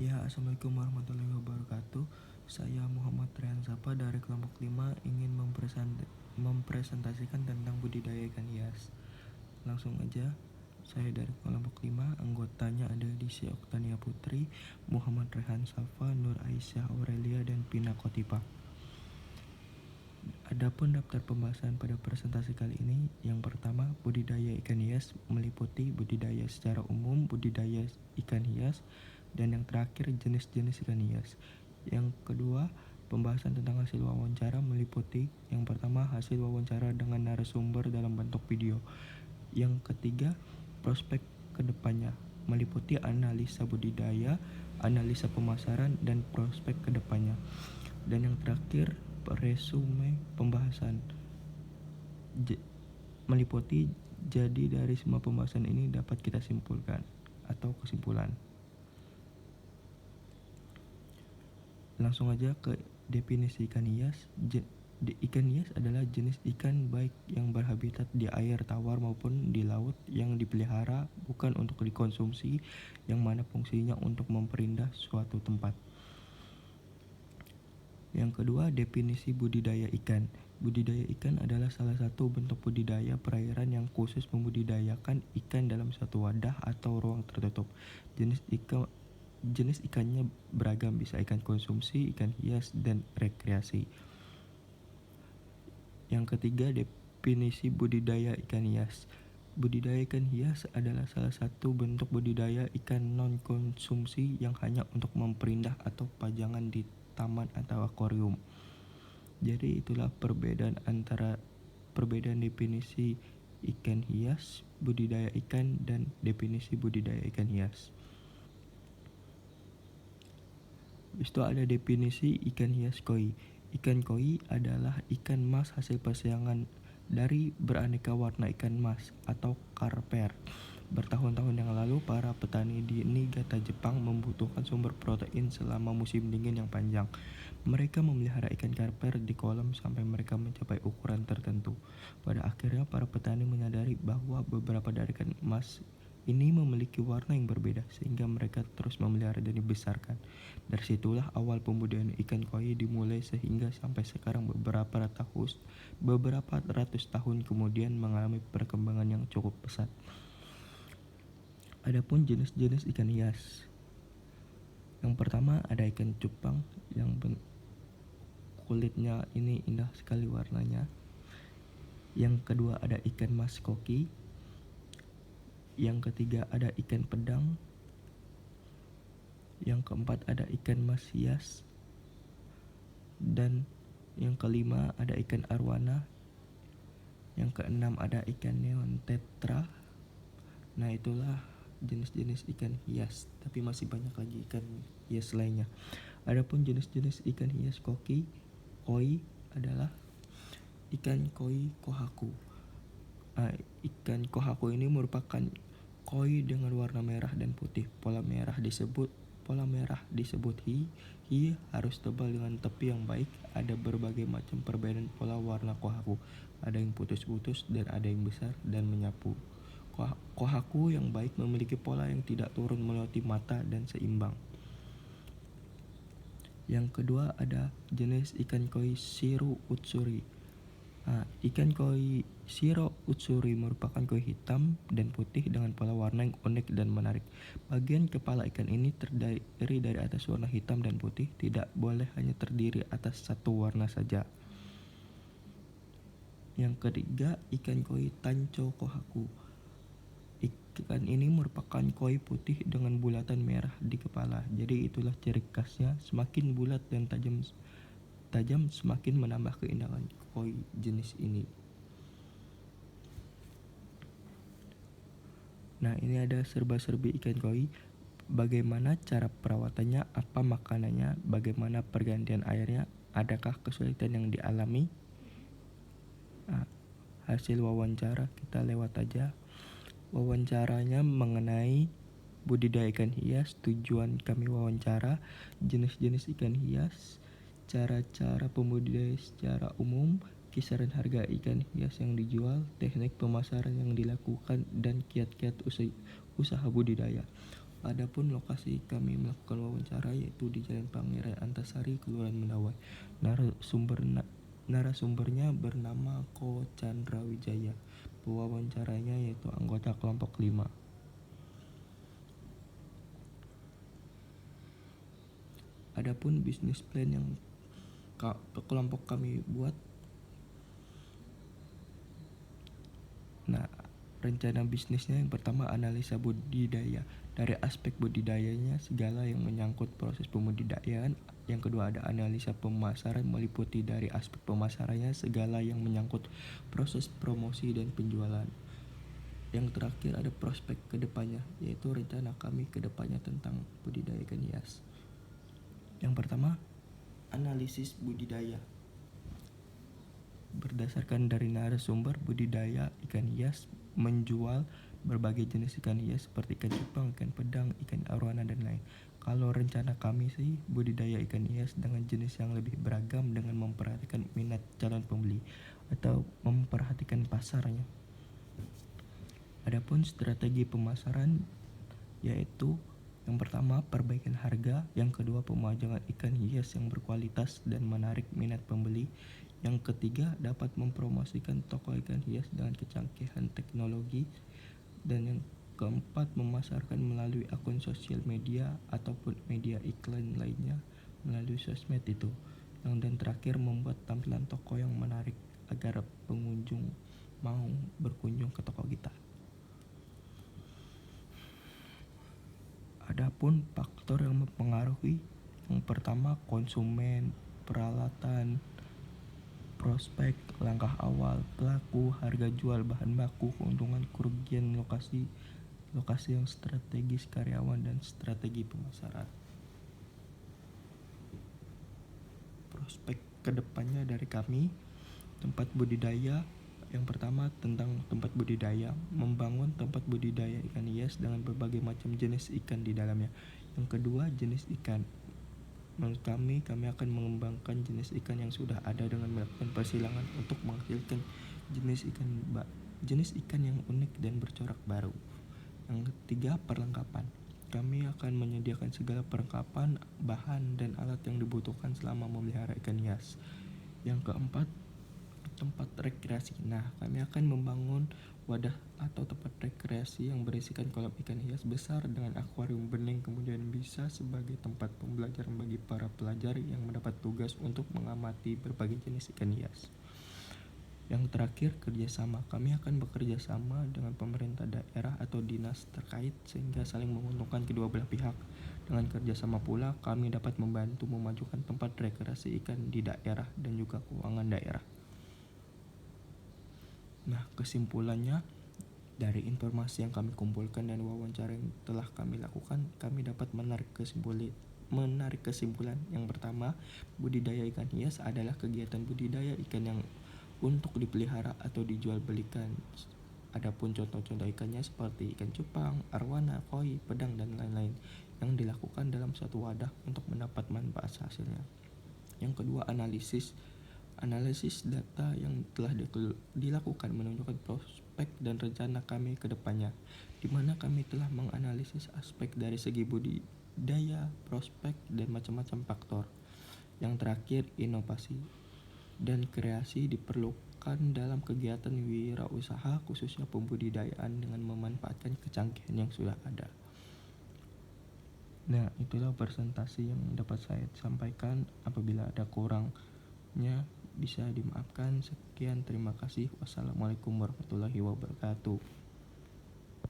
Ya, Assalamualaikum warahmatullahi wabarakatuh. Saya Muhammad Rehan Sapa dari kelompok 5 ingin mempresentasikan tentang budidaya ikan hias. Langsung aja, saya dari kelompok 5, anggotanya ada Desi Oktania Putri, Muhammad Rehan Safa, Nur Aisyah Aurelia, dan Pina Kotipa. Adapun daftar pembahasan pada presentasi kali ini, yang pertama, budidaya ikan hias meliputi budidaya secara umum, budidaya ikan hias, dan yang terakhir jenis-jenis ikan hias. Yang kedua, pembahasan tentang hasil wawancara meliputi yang pertama hasil wawancara dengan narasumber dalam bentuk video. Yang ketiga, prospek kedepannya meliputi analisa budidaya, analisa pemasaran, dan prospek kedepannya. Dan yang terakhir, resume pembahasan meliputi jadi dari semua pembahasan ini dapat kita simpulkan atau kesimpulan. Langsung aja ke definisi ikan hias. Ikan hias adalah jenis ikan baik yang berhabitat di air tawar maupun di laut yang dipelihara bukan untuk dikonsumsi, yang mana fungsinya untuk memperindah suatu tempat. Yang kedua, definisi budidaya ikan. Budidaya ikan adalah salah satu bentuk budidaya perairan yang khusus membudidayakan ikan dalam satu wadah atau ruang tertutup. Jenis ikannya beragam, bisa ikan konsumsi, ikan hias, dan rekreasi. Yang ketiga, definisi budidaya ikan hias. Budidaya ikan hias adalah salah satu bentuk budidaya ikan non-konsumsi yang hanya untuk memperindah atau pajangan di taman atau akuarium. Jadi itulah perbedaan definisi ikan hias, budidaya ikan, dan definisi budidaya ikan hias. Habis itu ada definisi ikan hias koi. Ikan koi adalah ikan mas hasil persilangan dari beraneka warna ikan mas atau karper. Bertahun-tahun yang lalu, para petani di Niigata, Jepang membutuhkan sumber protein selama musim dingin yang panjang. Mereka memelihara ikan karper di kolam sampai mereka mencapai ukuran tertentu. Pada akhirnya, para petani menyadari bahwa beberapa dari ikan mas ini memiliki warna yang berbeda, sehingga mereka terus memelihara dan dibesarkan. Dari situlah awal pembudidayaan ikan koi dimulai, sehingga sampai sekarang beberapa ratus tahun kemudian mengalami perkembangan yang cukup pesat. Adapun jenis-jenis ikan hias. Yang pertama ada ikan cupang yang kulitnya ini indah sekali warnanya. Yang kedua ada ikan mas koki. Yang ketiga ada ikan pedang. Yang keempat ada ikan mas hias. Dan yang kelima ada ikan arwana. Yang keenam ada ikan neon tetra. Nah, itulah jenis-jenis ikan hias, tapi masih banyak lagi ikan hias lainnya. Adapun jenis-jenis ikan hias koi adalah ikan koi kohaku. Ikan kohaku ini merupakan koi dengan warna merah dan putih. Pola merah disebut hi. Hi harus tebal dengan tepi yang baik. Ada berbagai macam perbedaan pola warna kohaku. Ada yang putus-putus dan ada yang besar dan menyapu. Kohaku yang baik memiliki pola yang tidak turun melewati mata dan seimbang. Yang kedua ada jenis ikan koi shiro utsuri. Ikan koi shiro utsuri merupakan koi hitam dan putih dengan pola warna yang unik dan menarik. Bagian kepala ikan ini terdiri dari atas warna hitam dan putih, tidak boleh hanya terdiri atas satu warna saja. Yang ketiga, ikan koi tancho kohaku. Ikan ini merupakan koi putih dengan bulatan merah di kepala. Jadi itulah ciri khasnya, semakin bulat dan tajam semakin menambah keindahan koi jenis ini. Nah, ini ada serba-serbi ikan koi. Bagaimana cara perawatannya, apa makanannya, bagaimana pergantian airnya, adakah kesulitan yang dialami. Hasil wawancara kita lewat aja. Wawancaranya mengenai budidaya ikan hias, tujuan kami wawancara, jenis-jenis ikan hias, cara-cara pembudidaya secara umum, kisaran harga ikan hias yang dijual, teknik pemasaran yang dilakukan, dan kiat-kiat usaha budidaya. Adapun lokasi kami melakukan wawancara yaitu di Jalan Pangeran Antasari, Kelurahan Mendawai. Narasumbernya bernama Ko Chandra Wijaya. Pewawancaranya yaitu anggota kelompok 5. Adapun bisnis plan yang kelompok kami buat. Nah, rencana bisnisnya yang pertama analisa budidaya. Dari aspek budidayanya segala yang menyangkut proses pembudidayaan. Yang kedua ada analisa pemasaran meliputi dari aspek pemasarannya segala yang menyangkut proses promosi dan penjualan. Yang terakhir ada prospek kedepannya, yaitu rencana kami kedepannya tentang budidaya ikan hias. Yang pertama, analisis budidaya. Berdasarkan dari narasumber, budidaya ikan hias menjual berbagai jenis ikan hias seperti ikan cupang, ikan pedang, ikan arowana, dan lain. Kalau rencana kami sih budidaya ikan hias dengan jenis yang lebih beragam dengan memperhatikan minat calon pembeli atau memperhatikan pasarnya. Adapun strategi pemasaran yaitu yang pertama perbaikan harga, yang kedua pemajangan ikan hias yang berkualitas dan menarik minat pembeli, yang ketiga dapat mempromosikan toko ikan hias dengan kecanggihan teknologi, dan yang keempat memasarkan melalui akun sosial media ataupun media iklan lainnya melalui sosmed itu. Dan terakhir membuat tampilan toko yang menarik agar pengunjung mau berkunjung ke toko kita. Adapun faktor yang mempengaruhi, yang pertama konsumen, peralatan, prospek, langkah awal, pelaku, harga jual, bahan baku, keuntungan, kerugian, lokasi yang strategis, karyawan, dan strategi pemasaran. Prospek kedepannya dari kami, tempat budidaya. Yang pertama tentang tempat budidaya, membangun tempat budidaya ikan hias dengan berbagai macam jenis ikan di dalamnya. Yang kedua, jenis ikan. Menurut kami akan mengembangkan jenis ikan yang sudah ada dengan melakukan persilangan untuk menghasilkan jenis ikan yang unik dan bercorak baru. Yang ketiga, perlengkapan. Kami akan menyediakan segala perlengkapan, bahan, dan alat yang dibutuhkan selama memelihara ikan hias. Yang keempat, tempat rekreasi. Nah, kami akan membangun wadah atau tempat rekreasi yang berisikan kolam ikan hias besar dengan akuarium bening, kemudian bisa sebagai tempat pembelajaran bagi para pelajar yang mendapat tugas untuk mengamati berbagai jenis ikan hias. Yang terakhir, kerjasama. Kami akan bekerja sama dengan pemerintah daerah atau dinas terkait sehingga saling menguntungkan kedua belah pihak. Dengan kerjasama pula, kami dapat membantu memajukan tempat rekreasi ikan di daerah dan juga keuangan daerah. Nah, kesimpulannya, dari informasi yang kami kumpulkan dan wawancara yang telah kami lakukan, kami dapat menarik kesimpulan. Yang pertama, budidaya ikan hias adalah kegiatan budidaya ikan yang untuk dipelihara atau dijual belikan. Adapun contoh-contoh ikannya seperti ikan cupang, arowana, koi, pedang, dan lain-lain yang dilakukan dalam satu wadah untuk mendapat manfaat hasilnya. Yang kedua, analisis data yang telah dilakukan menunjukkan prospek dan rencana kami ke depannya, di mana kami telah menganalisis aspek dari segi budidaya, prospek, dan macam-macam faktor. Yang terakhir, inovasi dan kreasi diperlukan dalam kegiatan wirausaha, khususnya pembudidayaan dengan memanfaatkan kecanggihan yang sudah ada. Nah, itulah presentasi yang dapat saya sampaikan. Apabila ada kurangnya bisa dimaafkan. Sekian, terima kasih. Wassalamualaikum warahmatullahi wabarakatuh.